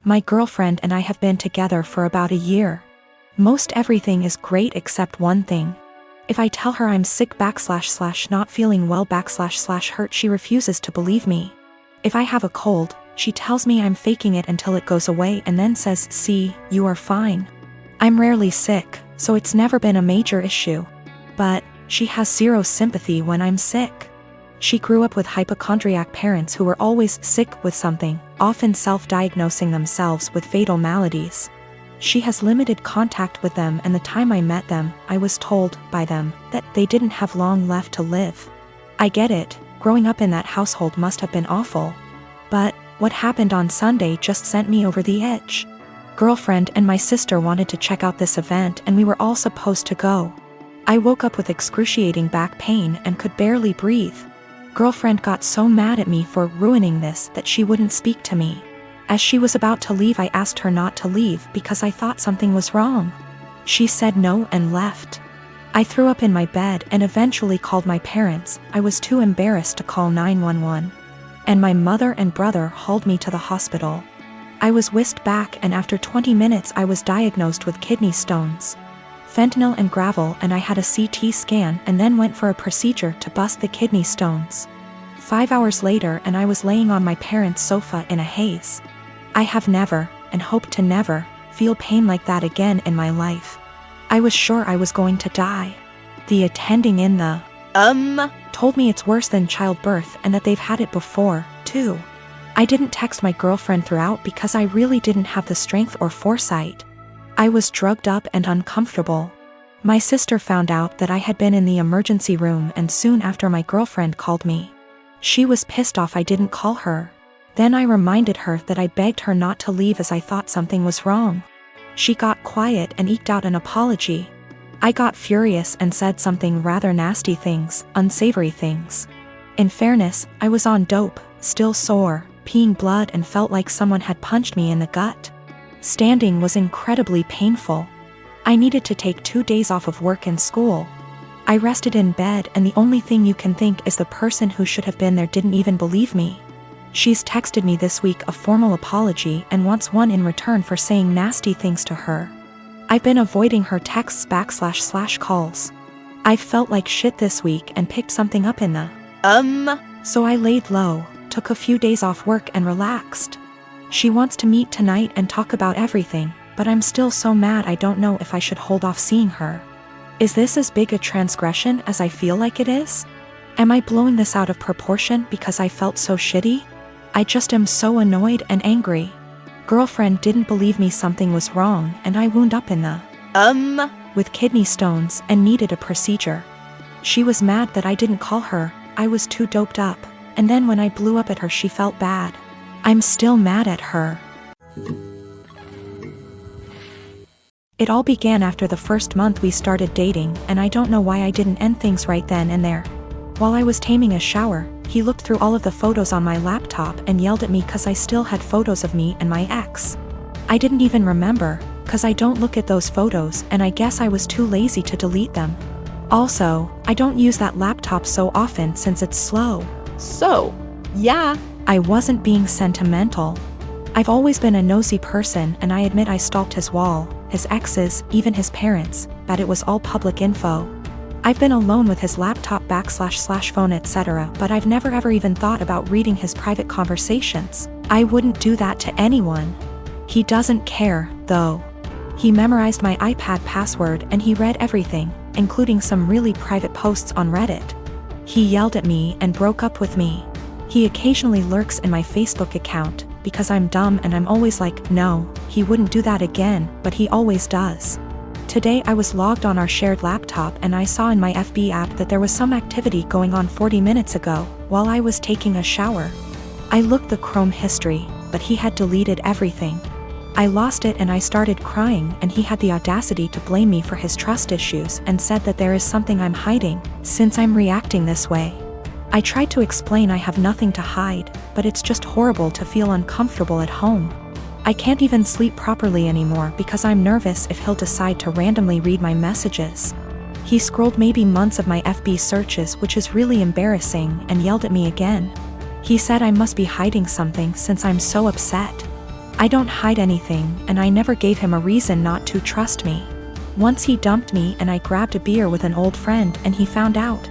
My girlfriend and I have been together for about a year. Most everything is great except one thing. If I tell her I'm sick / not feeling well / hurt, she refuses to believe me. If I have a cold, she tells me I'm faking it until it goes away and then says, "See, you are fine." I'm rarely sick, so it's never been a major issue. But she has zero sympathy when I'm sick. She grew up with hypochondriac parents who were always sick with something, often self-diagnosing themselves with fatal maladies. She has limited contact with them, and the time I met them, I was told by them that they didn't have long left to live. I get it, growing up in that household must have been awful. But what happened on Sunday just sent me over the edge. Girlfriend and my sister wanted to check out this event and we were all supposed to go. I woke up with excruciating back pain and could barely breathe. Girlfriend got so mad at me for ruining this that she wouldn't speak to me. As she was about to leave, I asked her not to leave because I thought something was wrong. She said no and left. I threw up in my bed and eventually called my parents. I was too embarrassed to call 911. And my mother and brother hauled me to the hospital. I was whisked back and after 20 minutes I was diagnosed with kidney stones. Fentanyl and gravel, and I had a CT scan and then went for a procedure to bust the kidney stones. 5 hours later and I was laying on my parents' sofa in a haze. I have never, and hope to never, feel pain like that again in my life. I was sure I was going to die. The attending in the told me it's worse than childbirth and that they've had it before, too. I didn't text my girlfriend throughout because I really didn't have the strength or foresight. I was drugged up and uncomfortable. My sister found out that I had been in the emergency room and soon after my girlfriend called me. She was pissed off I didn't call her. Then I reminded her that I begged her not to leave as I thought something was wrong. She got quiet and eked out an apology. I got furious and said something rather nasty things, unsavory things. In fairness, I was on dope, still sore, peeing blood and felt like someone had punched me in the gut. Standing was incredibly painful. I needed to take 2 days off of work and school. I rested in bed and the only thing you can think is the person who should have been there didn't even believe me. She's texted me this week a formal apology and wants one in return for saying nasty things to her. I've been avoiding her texts / calls. I've felt like shit this week and picked something up in the So I laid low, took a few days off work and relaxed. She wants to meet tonight and talk about everything, but I'm still so mad I don't know if I should hold off seeing her. Is this as big a transgression as I feel like it is? Am I blowing this out of proportion because I felt so shitty? I just am so annoyed and angry. Girlfriend didn't believe me something was wrong and I wound up in the with kidney stones and needed a procedure. She was mad that I didn't call her, I was too doped up, and then when I blew up at her she felt bad. I'm still mad at her. It all began after the first month we started dating, and I don't know why I didn't end things right then and there. While I was taming a shower, he looked through all of the photos on my laptop and yelled at me cause I still had photos of me and my ex. I didn't even remember, cause I don't look at those photos and I guess I was too lazy to delete them. Also, I don't use that laptop so often since it's slow. So, yeah. I wasn't being sentimental. I've always been a nosy person and I admit I stalked his wall, his exes, even his parents, but it was all public info. I've been alone with his laptop / phone etc., but I've never ever even thought about reading his private conversations. I wouldn't do that to anyone. He doesn't care, though. He memorized my iPad password and he read everything, including some really private posts on Reddit. He yelled at me and broke up with me. He occasionally lurks in my Facebook account, because I'm dumb and I'm always like, no, he wouldn't do that again, but he always does. Today I was logged on our shared laptop and I saw in my FB app that there was some activity going on 40 minutes ago, while I was taking a shower. I looked the Chrome history, but he had deleted everything. I lost it and I started crying and he had the audacity to blame me for his trust issues and said that there is something I'm hiding, since I'm reacting this way. I tried to explain I have nothing to hide, but it's just horrible to feel uncomfortable at home. I can't even sleep properly anymore because I'm nervous if he'll decide to randomly read my messages. He scrolled maybe months of my FB searches, which is really embarrassing, and yelled at me again. He said I must be hiding something since I'm so upset. I don't hide anything, and I never gave him a reason not to trust me. Once he dumped me and I grabbed a beer with an old friend and he found out.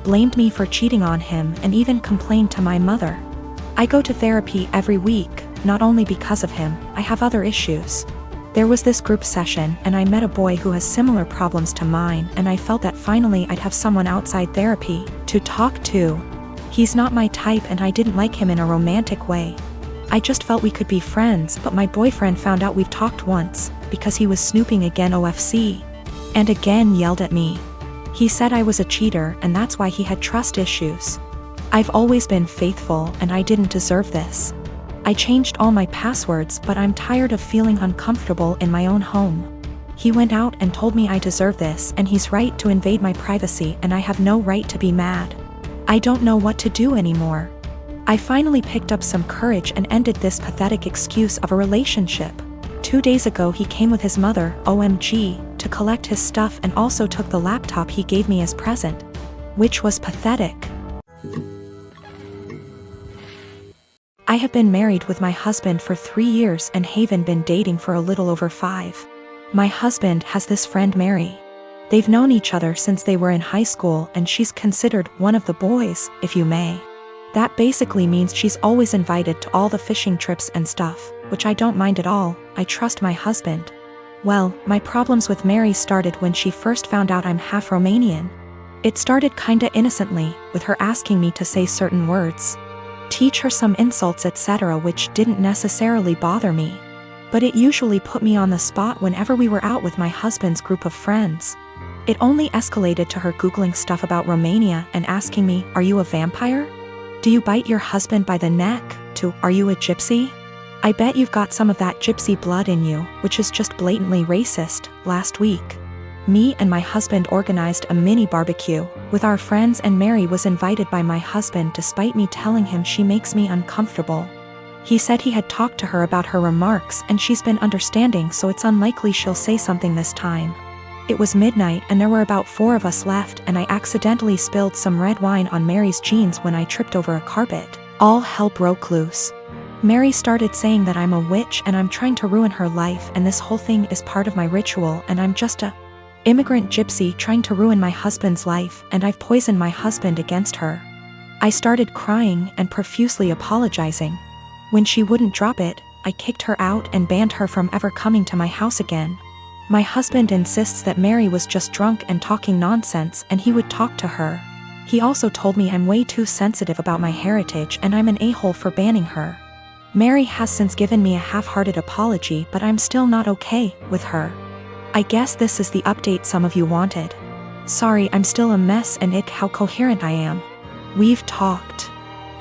Blamed me for cheating on him and even complained to my mother. I go to therapy every week, not only because of him, I have other issues. There was this group session and I met a boy who has similar problems to mine, and I felt that finally I'd have someone outside therapy to talk to. He's not my type and I didn't like him in a romantic way. I just felt we could be friends, but my boyfriend found out we've talked once, because he was snooping again OFC. And again yelled at me. He said I was a cheater and that's why he had trust issues. I've always been faithful and I didn't deserve this. I changed all my passwords, but I'm tired of feeling uncomfortable in my own home. He went out and told me I deserve this, and he's right to invade my privacy and I have no right to be mad. I don't know what to do anymore. I finally picked up some courage and ended this pathetic excuse of a relationship. 2 days ago he came with his mother, OMG, to collect his stuff and also took the laptop he gave me as present. Which was pathetic. I have been married with my husband for 3 years and Haven been dating for a little over 5. My husband has this friend Mary. They've known each other since they were in high school and she's considered one of the boys, if you may. That basically means she's always invited to all the fishing trips and stuff, which I don't mind at all. I trust my husband. Well, my problems with Mary started when she first found out I'm half Romanian. It started kinda innocently, with her asking me to say certain words, teach her some insults etc., which didn't necessarily bother me. But it usually put me on the spot whenever we were out with my husband's group of friends. It only escalated to her Googling stuff about Romania and asking me, are you a vampire? Do you bite your husband by the neck? To, are you a gypsy? I bet you've got some of that gypsy blood in you, which is just blatantly racist. Last week, me and my husband organized a mini barbecue with our friends and Mary was invited by my husband despite me telling him she makes me uncomfortable. He said he had talked to her about her remarks and she's been understanding, so it's unlikely she'll say something this time. It was midnight and there were about 4 of us left and I accidentally spilled some red wine on Mary's jeans when I tripped over a carpet. All hell broke loose. Mary started saying that I'm a witch and I'm trying to ruin her life and this whole thing is part of my ritual and I'm just a immigrant gypsy trying to ruin my husband's life and I've poisoned my husband against her. I started crying and profusely apologizing. When she wouldn't drop it, I kicked her out and banned her from ever coming to my house again. My husband insists that Mary was just drunk and talking nonsense and he would talk to her. He also told me I'm way too sensitive about my heritage and I'm an a-hole for banning her. Mary has since given me a half-hearted apology, but I'm still not okay with her. I guess this is the update some of you wanted. Sorry, I'm still a mess and ick how coherent I am. We've talked.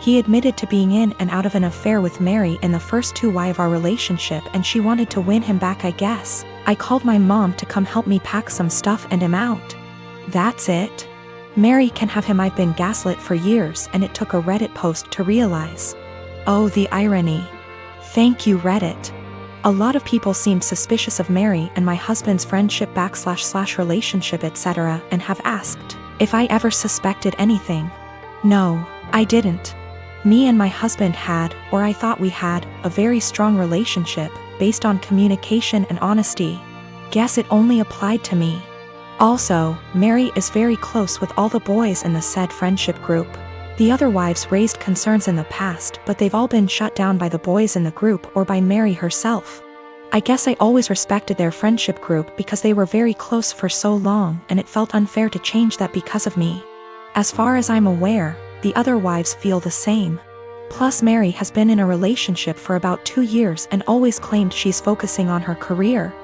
He admitted to being in and out of an affair with Mary in the first 2 years of our relationship and she wanted to win him back, I guess. I called my mom to come help me pack some stuff and him out. That's it. Mary can have him. I've been gaslit for years and it took a Reddit post to realize. Oh, the irony. Thank you, Reddit. A lot of people seemed suspicious of Mary and my husband's friendship / relationship etc. and have asked if I ever suspected anything. No, I didn't. Me and my husband had, or I thought we had, a very strong relationship, based on communication and honesty. Guess it only applied to me. Also, Mary is very close with all the boys in the said friendship group. The other wives raised concerns in the past, but they've all been shut down by the boys in the group or by Mary herself. I guess I always respected their friendship group because they were very close for so long and it felt unfair to change that because of me. As far as I'm aware, the other wives feel the same. Plus Mary has been in a relationship for about 2 years and always claimed she's focusing on her career.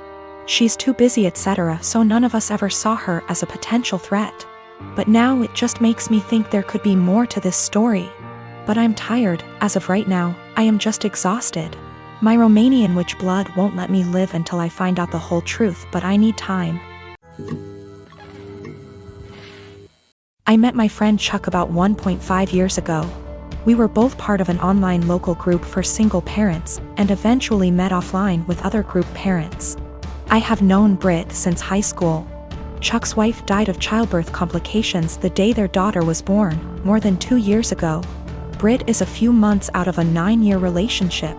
She's too busy etc., so none of us ever saw her as a potential threat. But now it just makes me think there could be more to this story. But I'm tired. As of right now, I am just exhausted. My Romanian witch blood won't let me live until I find out the whole truth, but I need time. I met my friend Chuck about 1.5 years ago. We were both part of an online local group for single parents, and eventually met offline with other group parents. I have known Britt since high school. Chuck's wife died of childbirth complications the day their daughter was born, more than 2 years ago. Britt is a few months out of a 9-year relationship.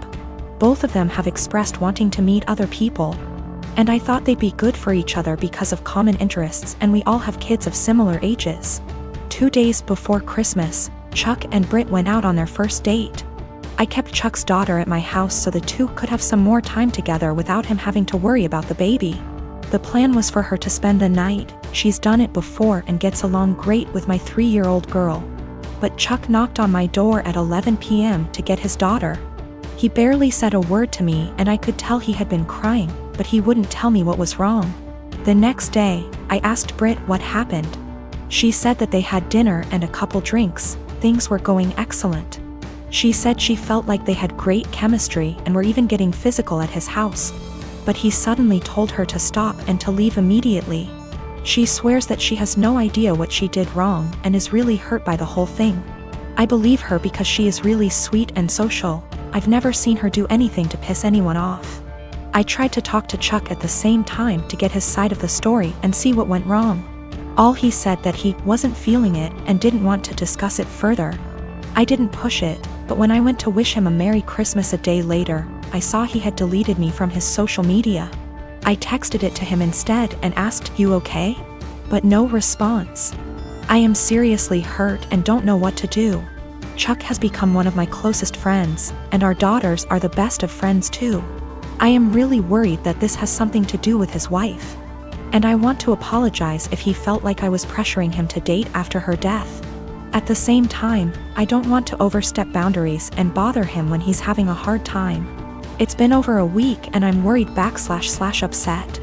Both of them have expressed wanting to meet other people. And I thought they'd be good for each other because of common interests, and we all have kids of similar ages. 2 days before Christmas, Chuck and Britt went out on their first date. I kept Chuck's daughter at my house so the two could have some more time together without him having to worry about the baby. The plan was for her to spend the night. She's done it before and gets along great with my 3-year-old girl. But Chuck knocked on my door at 11 p.m. to get his daughter. He barely said a word to me, and I could tell he had been crying, but he wouldn't tell me what was wrong. The next day, I asked Britt what happened. She said that they had dinner and a couple drinks. Things were going excellent. She said she felt like they had great chemistry and were even getting physical at his house. But he suddenly told her to stop and to leave immediately. She swears that she has no idea what she did wrong and is really hurt by the whole thing. I believe her because she is really sweet and social. I've never seen her do anything to piss anyone off. I tried to talk to Chuck at the same time to get his side of the story and see what went wrong. All he said that he wasn't feeling it and didn't want to discuss it further. I didn't push it, but when I went to wish him a Merry Christmas a day later, I saw he had deleted me from his social media. I texted it to him instead and asked, "You okay?" But no response. I am seriously hurt and don't know what to do. Chuck has become one of my closest friends, and our daughters are the best of friends too. I am really worried that this has something to do with his wife. And I want to apologize if he felt like I was pressuring him to date after her death. At the same time, I don't want to overstep boundaries and bother him when he's having a hard time. It's been over a week and I'm worried // upset.